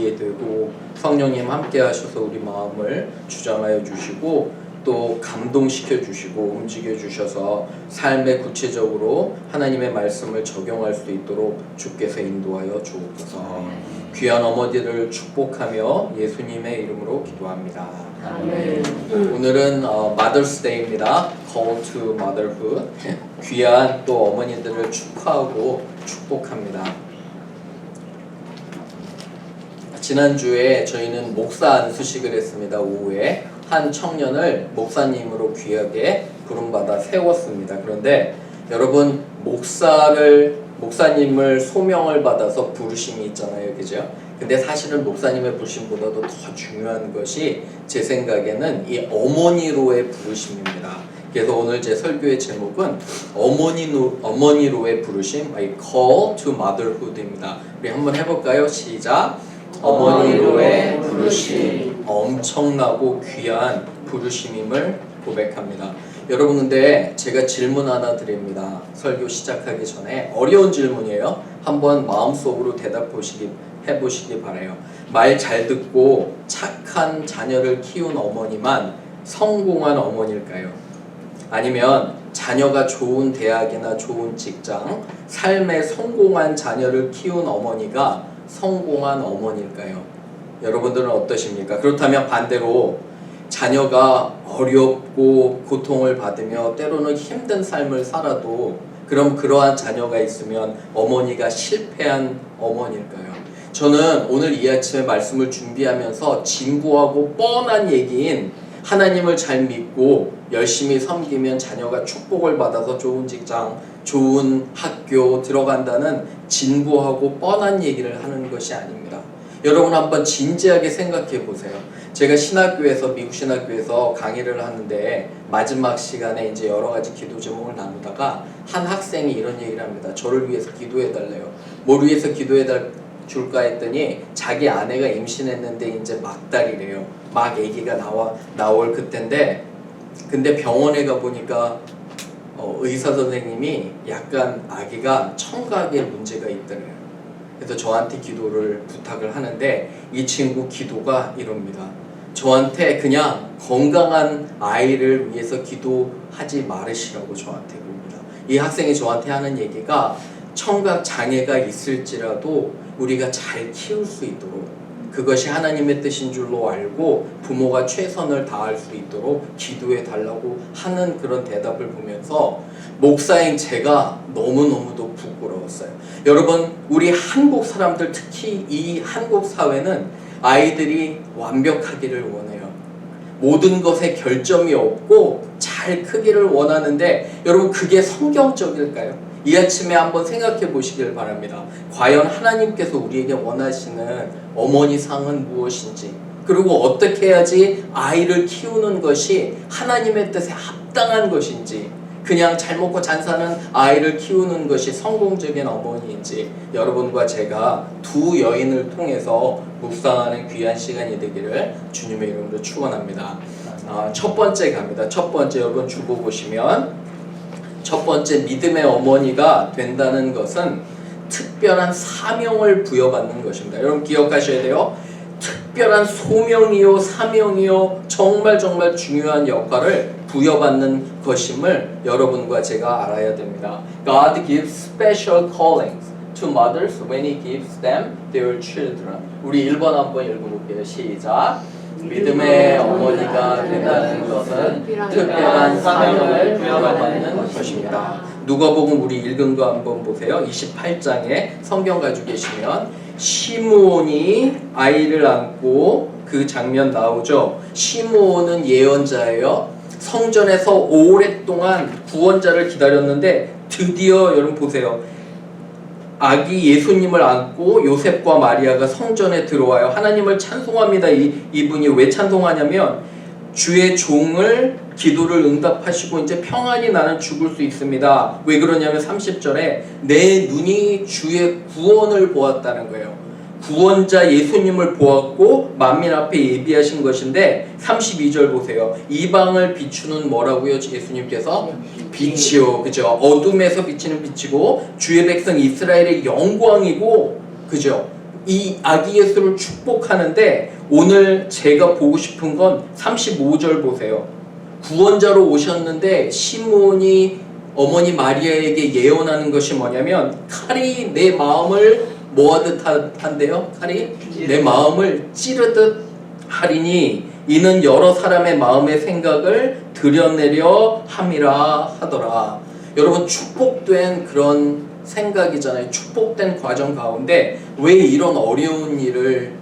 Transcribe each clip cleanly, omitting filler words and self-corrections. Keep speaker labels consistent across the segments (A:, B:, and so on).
A: 이해되고 성령님 함께 하셔서 우리 마음을 주장하여 주시고 또 감동시켜 주시고 움직여 주셔서 삶에 구체적으로 하나님의 말씀을 적용할 수 있도록 주께서 인도하여 주옵소서. 귀한 어머니들을 축복하며 예수님의 이름으로 기도합니다.
B: 아멘.
A: 오늘은 Mother's Day입니다. Call to Motherhood. 귀한 또 어머니들을 축하하고 축복합니다. 지난주에 저희는 목사 안수식을 했습니다. 오후에 한 청년을 목사님으로 귀하게 부름받아 세웠습니다. 그런데 여러분 목사님을 소명을 받아서 부르심이 있잖아요. 그죠? 근데 사실은 목사님의 부르심보다도 더 중요한 것이 제 생각에는 이 어머니로의 부르심입니다. 그래서 오늘 제 설교의 제목은 어머니로의 부르심, I call to motherhood입니다. 우리 한번 해볼까요? 시작! 어머니로의 부르심, 엄청나고 귀한 부르심임을 고백합니다. 여러분, 근데 제가 질문 하나 드립니다. 설교 시작하기 전에 어려운 질문이에요. 한번 마음속으로 해보시기 바라요. 말 잘 듣고 착한 자녀를 키운 어머니만 성공한 어머니일까요? 아니면 자녀가 좋은 대학이나 좋은 직장, 삶에 성공한 자녀를 키운 어머니가 성공한 어머니일까요? 여러분들은 어떠십니까? 그렇다면 반대로 자녀가 어렵고 고통을 받으며 때로는 힘든 삶을 살아도 그럼 그러한 자녀가 있으면 어머니가 실패한 어머니일까요? 저는 오늘 이 아침에 말씀을 준비하면서 진부하고 뻔한 얘기인 하나님을 잘 믿고 열심히 섬기면 자녀가 축복을 받아서 좋은 직장, 좋은 학교 들어간다는 진부하고 뻔한 얘기를 하는 것이 아닙니다. 여러분 한번 진지하게 생각해 보세요. 제가 미국 신학교에서 강의를 하는데 마지막 시간에 이제 여러 가지 기도 제목을 나누다가 한 학생이 이런 얘기를 합니다. 저를 위해서 기도해 달래요. 뭘 위해서 기도해 줄까 했더니 자기 아내가 임신했는데 이제 막달이래요. 막 아기가 나올 그때인데 근데 병원에 가보니까 의사 선생님이 약간 아기가 청각에 문제가 있더래요. 그래서 저한테 기도를 부탁을 하는데 이 친구 기도가 이럽니다. 저한테 그냥 건강한 아이를 위해서 기도하지 말으시라고 저한테 봅니다. 이 학생이 저한테 하는 얘기가 청각 장애가 있을지라도 우리가 잘 키울 수 있도록 그것이 하나님의 뜻인 줄로 알고 부모가 최선을 다할 수 있도록 기도해 달라고 하는 그런 대답을 보면서 목사인 제가 너무너무도 부끄러웠어요. 여러분, 우리 한국 사람들, 특히 이 한국 사회는 아이들이 완벽하기를 원해요. 모든 것에 결점이 없고 잘 크기를 원하는데 여러분, 그게 성경적일까요? 이 아침에 한번 생각해 보시길 바랍니다. 과연 하나님께서 우리에게 원하시는 어머니 상은 무엇인지, 그리고 어떻게 해야지 아이를 키우는 것이 하나님의 뜻에 합당한 것인지, 그냥 잘 먹고 잘 사는 아이를 키우는 것이 성공적인 어머니인지 여러분과 제가 두 여인을 통해서 묵상하는 귀한 시간이 되기를 주님의 이름으로 축원합니다. 첫 번째 갑니다. 첫 번째, 여러분 주보 보시면 첫 번째, 믿음의 어머니가 된다는 것은 특별한 사명을 부여받는 것입니다. 여러분 기억하셔야 돼요. 특별한 소명이요 사명이요 정말 중요한 역할을 부여받는 것임을 여러분과 제가 알아야 됩니다. God gives special callings to mothers when He gives them their children. 우리 1번 한번 읽어볼게요. 시작. 믿음의 어머니가 된다는 것은 특별한 사명을 부여받는 것입니다. 누가복음 우리 읽은 거 한번 보세요. 28장에 성경 가지고 계시면 시므온이 아이를 안고 그 장면 나오죠. 시므온은 예언자예요. 성전에서 오랫동안 구원자를 기다렸는데 드디어 여러분 보세요. 아기 예수님을 안고 요셉과 마리아가 성전에 들어와요. 하나님을 찬송합니다. 이분이 왜 찬송하냐면 주의 종을 기도를 응답하시고 이제 평안히 나는 죽을 수 있습니다. 왜 그러냐면 30절에 내 눈이 주의 구원을 보았다는 거예요. 구원자 예수님을 보았고 만민 앞에 예비하신 것인데 32절 보세요. 이방을 비추는 뭐라고요? 예수님께서 빛이요, 그죠? 어둠에서 비치는 빛이고 주의 백성 이스라엘의 영광이고, 그죠? 이 아기 예수를 축복하는데 오늘 제가 보고 싶은 건 35절 보세요. 구원자로 오셨는데 시몬이 어머니 마리아에게 예언하는 것이 뭐냐면 칼이 내 마음을 뭐하듯 한대요? 칼이 내 마음을 찌르듯 하리니 이는 여러 사람의 마음의 생각을 드러내려 함이라 하더라. 여러분, 축복된 그런 생각이잖아요. 축복된 과정 가운데 왜 이런 어려운 일을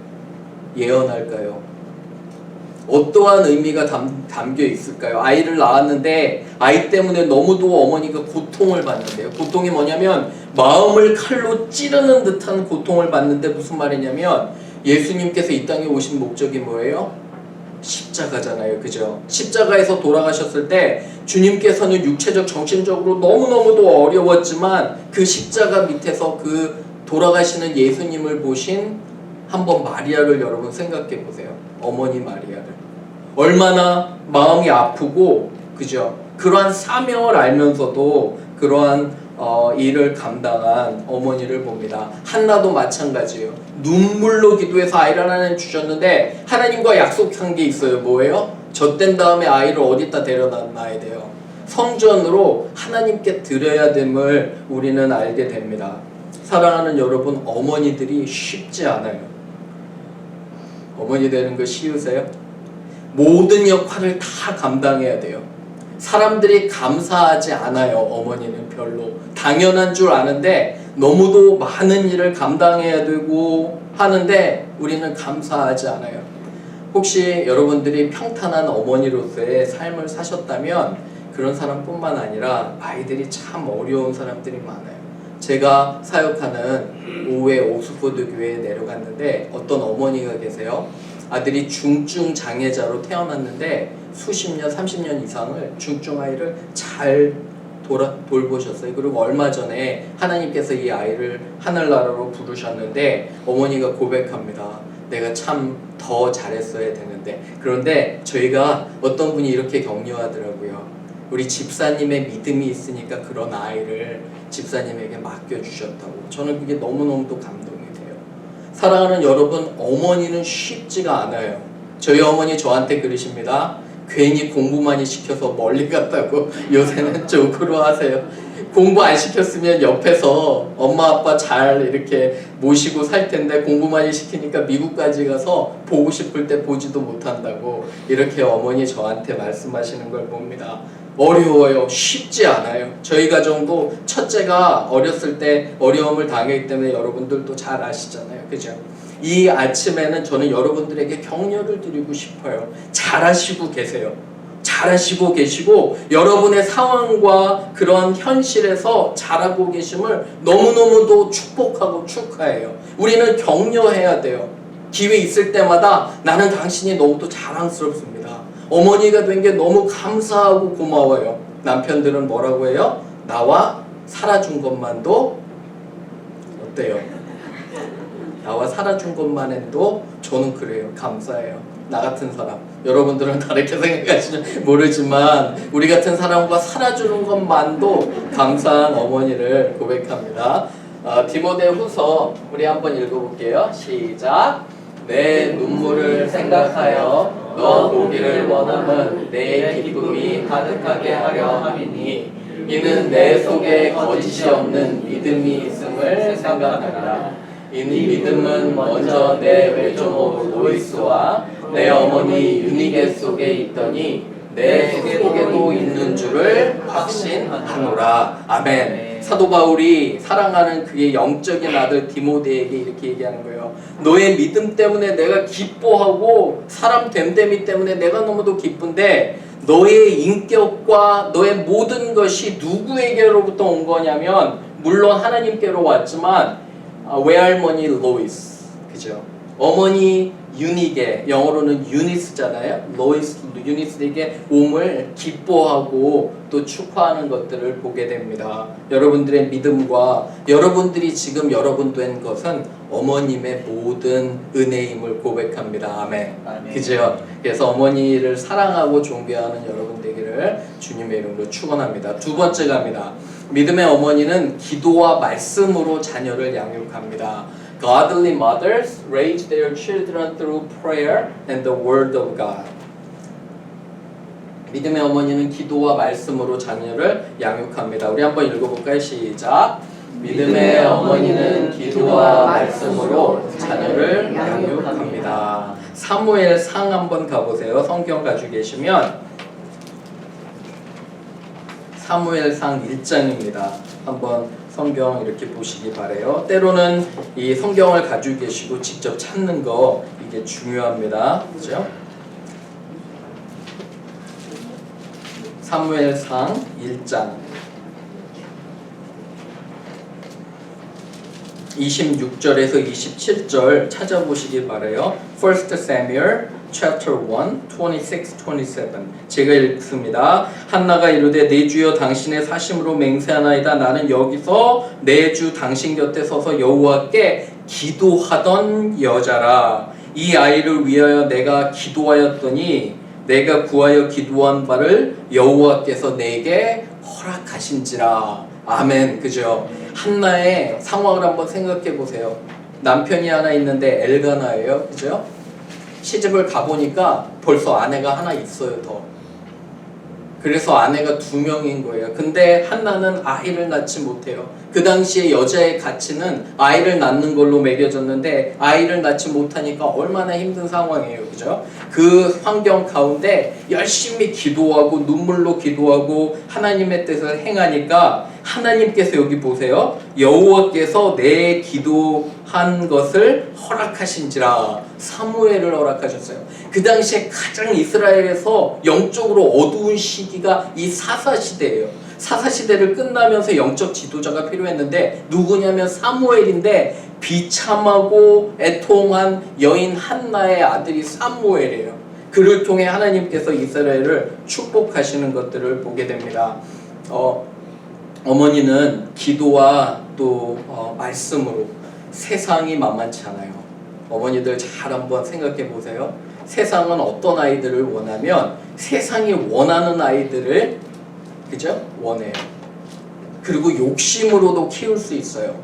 A: 예언할까요? 어떠한 의미가 담겨 있을까요? 아이를 낳았는데 아이 때문에 너무도 어머니가 고통을 받는데요. 고통이 뭐냐면 마음을 칼로 찌르는 듯한 고통을 받는데 무슨 말이냐면 예수님께서 이 땅에 오신 목적이 뭐예요? 십자가잖아요. 그죠? 십자가에서 돌아가셨을 때 주님께서는 육체적 정신적으로 너무너무도 어려웠지만 그 십자가 밑에서 그 돌아가시는 예수님을 보신 한번 마리아를 여러분 생각해 보세요. 어머니 마리아를 얼마나 마음이 아프고, 그죠? 그러한 사명을 알면서도 그러한 일을 감당한 어머니를 봅니다. 한나도 마찬가지예요. 눈물로 기도해서 아이를 하나님 주셨는데 하나님과 약속한 게 있어요. 뭐예요? 젖된 다음에 아이를 어디다 데려놔야 돼요? 성전으로 하나님께 드려야 됨을 우리는 알게 됩니다. 사랑하는 여러분, 어머니들이 쉽지 않아요. 어머니 되는 거 쉬우세요? 모든 역할을 다 감당해야 돼요. 사람들이 감사하지 않아요. 어머니는 별로 당연한 줄 아는데 너무도 많은 일을 감당해야 되고 하는데 우리는 감사하지 않아요. 혹시 여러분들이 평탄한 어머니로서의 삶을 사셨다면 그런 사람뿐만 아니라 아이들이 참 어려운 사람들이 많아요. 제가 사역하는 오후에 옥스퍼드 교회에 내려갔는데 어떤 어머니가 계세요. 아들이 중증 장애자로 태어났는데 수십 년, 30년 이상을 중증 아이를 잘 돌보셨어요. 그리고 얼마 전에 하나님께서 이 아이를 하늘나라로 부르셨는데 어머니가 고백합니다. 내가 참 더 잘했어야 되는데. 그런데 저희가 어떤 분이 이렇게 격려하더라고요. 우리 집사님의 믿음이 있으니까 그런 아이를 집사님에게 맡겨주셨다고. 저는 그게 너무너무도 감동이 돼요. 사랑하는 여러분, 어머니는 쉽지가 않아요. 저희 어머니 저한테 그러십니다. 괜히 공부만이 시켜서 멀리 갔다고 요새는 조크로 하세요. 공부 안 시켰으면 옆에서 엄마 아빠 잘 이렇게 모시고 살 텐데 공부만이 시키니까 미국까지 가서 보고 싶을 때 보지도 못한다고 이렇게 어머니 저한테 말씀하시는 걸 봅니다. 어려워요. 쉽지 않아요. 저희 가정도 첫째가 어렸을 때 어려움을 당했기 때문에 여러분들도 잘 아시잖아요. 그죠? 이 아침에는 저는 여러분들에게 격려를 드리고 싶어요. 잘하시고 계세요. 잘하시고 계시고 여러분의 상황과 그런 현실에서 잘하고 계심을 너무너무도 축복하고 축하해요. 우리는 격려해야 돼요. 기회 있을 때마다 나는 당신이 너무도 자랑스럽습니다. 어머니가 된 게 너무 감사하고 고마워요. 남편들은 뭐라고 해요? 나와 살아준 것만도 어때요? 나와 살아준 것만 해도 저는 그래요. 감사해요. 나 같은 사람. 여러분들은 다르게 생각하시는지 모르지만 우리 같은 사람과 살아주는 것만도 감사한 어머니를 고백합니다. 디모데후서 우리 한번 읽어볼게요. 시작. 내 눈물을 생각하여 너 보기를 원함은 내 기쁨이 가득하게 하려 함이니 이는 내 속에 거짓이 없는 믿음이 있음을 생각하리라. 이 믿음은 먼저 내 외조모 로이스와 내 어머니 유니게 속에 있더니 내 속에도 있는 줄을 확신하노라. 아멘. 사도 바울이 사랑하는 그의 영적인 아들 디모데에게 이렇게 얘기하는 거예요. 너의 믿음 때문에 내가 기뻐하고 사람 됨됨이 때문에 내가 너무도 기쁜데 너의 인격과 너의 모든 것이 누구에게로부터 온 거냐면 물론 하나님께로 왔지만 외할머니 로이스, 그죠? 어머니 유니게, 영어로는 유니스잖아요. 로이스, 유니스에게 옴을 기뻐하고 또 축하하는 것들을 보게 됩니다. 여러분들의 믿음과 여러분들이 지금 여러분 된 것은 어머님의 모든 은혜임을 고백합니다. 아멘. 아멘. 그죠? 그래서 어머니를 사랑하고 존경하는 여러분 되기를 주님의 이름으로 축원합니다. 두 번째 갑니다. 믿음의 어머니는 기도와 말씀으로 자녀를 양육합니다. Godly mothers raise their children through prayer and the word of God. 믿음의 어머니는 기도와 말씀으로 자녀를 양육합니다. 우리 한번 읽어볼까요? 시작. 믿음의 어머니는 기도와 말씀으로 자녀를 양육합니다. 사무엘상 한번 가보세요. 성경 가지고 계시면 사무엘상 1장입니다. 한번 성경 이렇게 보시기 바래요. 때로는 이 성경을 가지고 계시고 직접 찾는 거 이게 중요합니다. 그죠? 사무엘상 1장 26절에서 27절 찾아보시기 바래요. 1 Samuel chapter 1, 26, 27 제가 읽습니다. 한나가 이르되 내 주여 당신의 사심으로 맹세하나이다. 나는 여기서 내 주 당신 곁에 서서 여호와께 기도하던 여자라. 이 아이를 위하여 내가 기도하였더니 내가 구하여 기도한 바를 여호와께서 내게 허락하신지라. 아멘. 그죠? 한나의 상황을 한번 생각해 보세요. 남편이 하나 있는데 엘가나예요. 그죠? 시집을 가보니까 벌써 아내가 하나 있어요. 더. 그래서 아내가 2명인 거예요. 근데 한나는 아이를 낳지 못해요. 그 당시에 여자의 가치는 아이를 낳는 걸로 매겨졌는데 아이를 낳지 못하니까 얼마나 힘든 상황이에요. 그죠? 그 환경 가운데 열심히 기도하고 눈물로 기도하고 하나님의 뜻을 행하니까 하나님께서 여기 보세요. 여호와께서 내 기도한 것을 허락하신지라. 사무엘을 허락하셨어요. 그 당시에 가장 이스라엘에서 영적으로 어두운 시기가 이 사사시대예요. 사사시대를 끝나면서 영적 지도자가 필요했는데 누구냐면 사무엘인데 비참하고 애통한 여인 한나의 아들이 사무엘이에요. 그를 통해 하나님께서 이스라엘을 축복하시는 것들을 보게 됩니다. 어머니는 기도와 또 말씀으로 세상이 만만치 않아요. 어머니들 잘 한번 생각해 보세요. 세상은 어떤 아이들을 원하면 세상이 원하는 아이들을 그죠? 원해요. 그리고 욕심으로도 키울 수 있어요.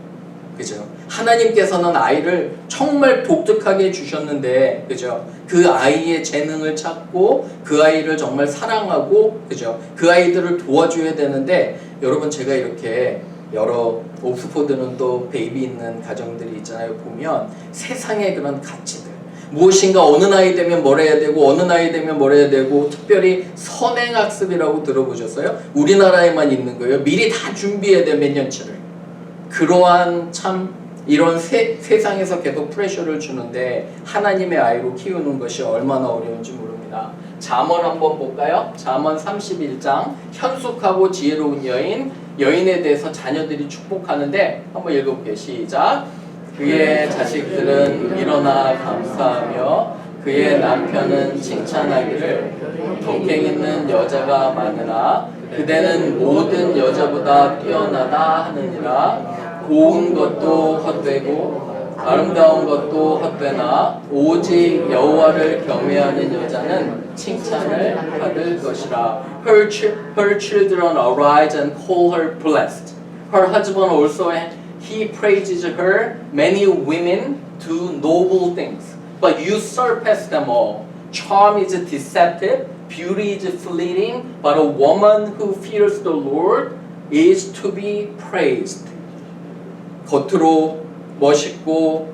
A: 그죠? 하나님께서는 아이를 정말 독특하게 주셨는데, 그죠? 그 아이의 재능을 찾고 그 아이를 정말 사랑하고, 그죠? 그 아이들을 도와줘야 되는데, 여러분 제가 이렇게 여러 옥스포드는 또 베이비 있는 가정들이 있잖아요. 보면 세상의 그런 가치들. 무엇인가 어느 나이 되면 뭘 해야 되고 어느 나이 되면 뭘 해야 되고 특별히 선행학습이라고 들어보셨어요? 우리나라에만 있는 거예요. 미리 다 준비해야 돼 몇 년치를. 그러한 참 이런 세상에서 계속 프레셔를 주는데 하나님의 아이로 키우는 것이 얼마나 어려운지 모릅니다. 잠언 한번 볼까요? 잠언 31장 현숙하고 지혜로운 여인에 대해서 자녀들이 축복하는데 한번 읽어볼게요. 시작. 그의 자식들은 일어나 감사하며 그의 남편은 칭찬하기를 덕행 있는 여자가 많으나 그대는 모든 여자보다 뛰어나다 하느니라. 고운 것도 헛되고 아름다운 것도 헛되나 오직 여호와를 경외하는 여자는 칭찬을 받을 것이라. Her children arise and call her blessed. Her husband also he praises her. Many women do noble things, but you surpass them all. Charm is deceptive, beauty is fleeting, but a woman who fears the Lord is to be praised. 겉으로 멋있고,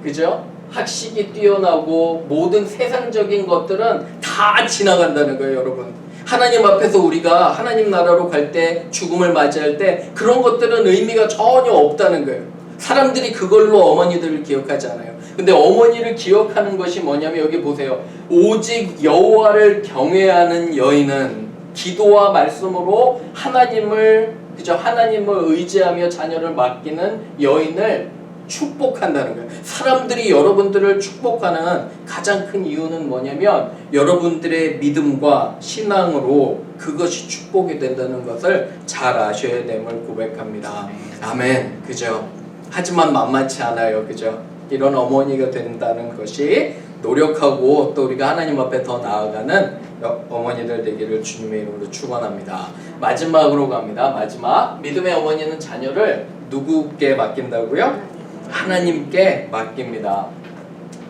A: 그죠? 학식이 뛰어나고 모든 세상적인 것들은 다 지나간다는 거예요, 여러분. 하나님 앞에서 우리가 하나님 나라로 갈 때, 죽음을 맞이할 때 그런 것들은 의미가 전혀 없다는 거예요. 사람들이 그걸로 어머니들을 기억하지 않아요. 근데 어머니를 기억하는 것이 뭐냐면 여기 보세요. 오직 여호와를 경외하는 여인은 기도와 말씀으로 하나님을 의지하며 자녀를 맡기는 여인을 축복한다는 거예요. 사람들이 여러분들을 축복하는 가장 큰 이유는 뭐냐면 여러분들의 믿음과 신앙으로 그것이 축복이 된다는 것을 잘 아셔야 됨을 고백합니다. 아멘. 그죠? 하지만 만만치 않아요. 그죠? 이런 어머니가 된다는 것이 노력하고 또 우리가 하나님 앞에 더 나아가는 어머니들 되기를 주님의 이름으로 축원합니다. 마지막으로 갑니다. 마지막. 믿음의 어머니는 자녀를 누구께 맡긴다고요? 하나님께 맡깁니다.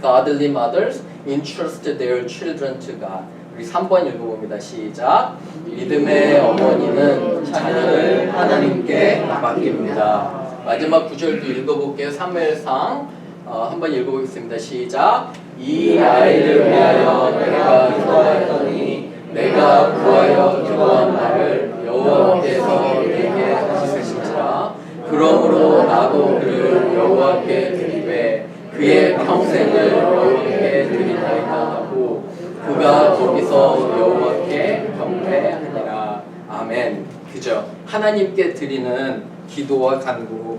A: Godly mothers entrust their children to God. 우리 3번 읽어봅니다. 시작. 믿음의 어머니는 자녀를 하나님께 맡깁니다. 마지막 구절도 읽어볼게요. 사무엘상 한번 읽어보겠습니다. 시작. 이 아이를 위하여 내가 기도하였더니 내가 구하여 기도한 말을 여호와께서 내게 하시니라. 그러므로 나도 그를 여호와께 드리되 그의 평생을 여호와께 드리나이다 하고 그가 거기서 여호와께 경배하니라. 아멘. 그죠? 하나님께 드리는 기도와 간구.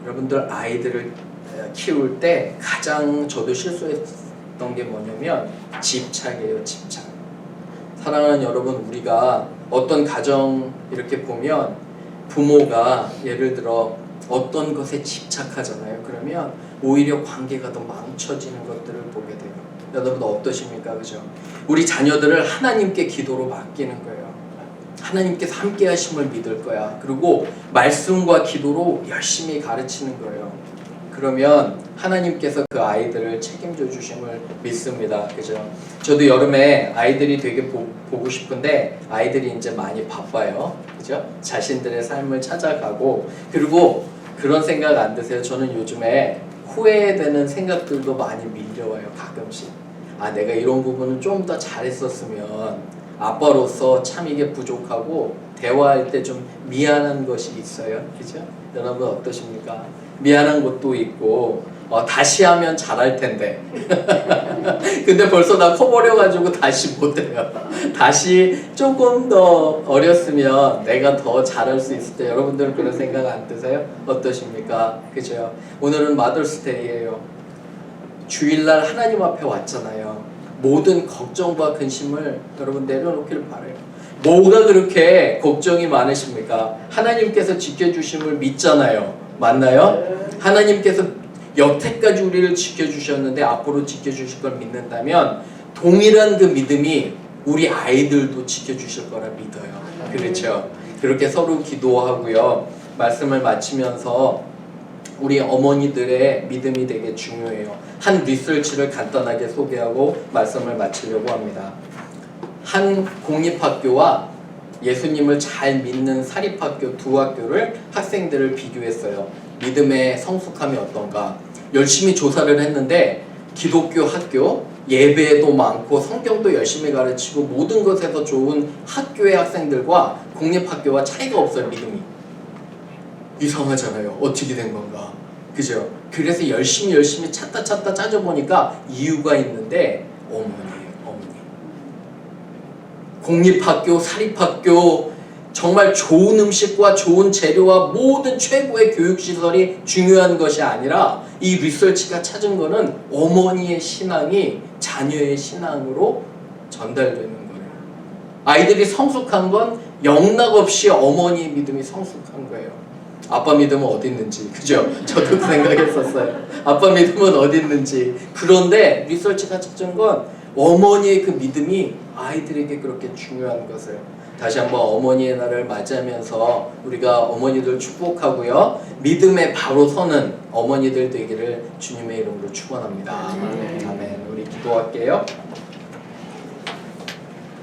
A: 여러분들 아이들을 키울 때 가장 저도 실수했던 게 뭐냐면 집착이에요. 집착. 사랑하는 여러분, 우리가 어떤 가정 이렇게 보면 부모가 예를 들어 어떤 것에 집착하잖아요. 그러면 오히려 관계가 더 망쳐지는 것들을 보게 돼요. 여러분 어떠십니까? 그죠? 우리 자녀들을 하나님께 기도로 맡기는 거예요. 하나님께서 함께 하심을 믿을 거야. 그리고 말씀과 기도로 열심히 가르치는 거예요. 그러면 하나님께서 그 아이들을 책임져 주심을 믿습니다. 그죠? 저도 여름에 아이들이 되게 보고 싶은데 아이들이 이제 많이 바빠요. 그죠? 자신들의 삶을 찾아가고, 그리고 그런 생각 안 드세요? 저는 요즘에 후회되는 생각들도 많이 밀려와요. 가끔씩. 아, 내가 이런 부분은 좀 더 잘했었으면, 아빠로서 참 이게 부족하고 대화할 때 좀 미안한 것이 있어요. 그죠? 여러분 어떠십니까? 미안한 것도 있고 다시 하면 잘할 텐데 근데 벌써 나 커버려가지고 다시 못해요. 다시 조금 더 어렸으면 내가 더 잘할 수 있을 때, 여러분들은 그런 생각 안 드세요? 어떠십니까? 그죠? 오늘은 마더스데이예요. 주일날 하나님 앞에 왔잖아요. 모든 걱정과 근심을 여러분 내려놓기를 바라요. 뭐가 그렇게 걱정이 많으십니까? 하나님께서 지켜주심을 믿잖아요. 맞나요? 하나님께서 여태까지 우리를 지켜주셨는데 앞으로 지켜주실 걸 믿는다면 동일한 그 믿음이 우리 아이들도 지켜주실 거라 믿어요. 그렇죠? 그렇게 서로 기도하고요. 말씀을 마치면서 우리 어머니들의 믿음이 되게 중요해요. 한 리서치를 간단하게 소개하고 말씀을 마치려고 합니다. 한 공립학교와 예수님을 잘 믿는 사립학교 두 학교를 학생들을 비교했어요. 믿음의 성숙함이 어떤가. 열심히 조사를 했는데 기독교 학교, 예배도 많고 성경도 열심히 가르치고 모든 것에서 좋은 학교의 학생들과 공립학교와 차이가 없어요. 믿음이. 이상하잖아요. 어떻게 된 건가. 그죠? 그래서 열심히 찾다 짜져보니까 이유가 있는데 어머니예요. 어머니. 공립학교, 사립학교 정말 좋은 음식과 좋은 재료와 모든 최고의 교육시설이 중요한 것이 아니라 이 리서치가 찾은 거는 어머니의 신앙이 자녀의 신앙으로 전달되는 거예요. 아이들이 성숙한 건 영락없이 어머니의 믿음이 성숙한 거예요. 아빠 믿음은 어디 있는지. 그죠? 저도 그 생각했었어요. 아빠 믿음은 어디 있는지. 그런데 리서치가 찾은 건 어머니의 그 믿음이 아이들에게 그렇게 중요한 것을. 다시 한번 어머니의 날을 맞이하면서 우리가 어머니들 축복하고요. 믿음에 바로 서는 어머니들 되기를 주님의 이름으로 축원합니다. 아멘. 우리 기도할게요.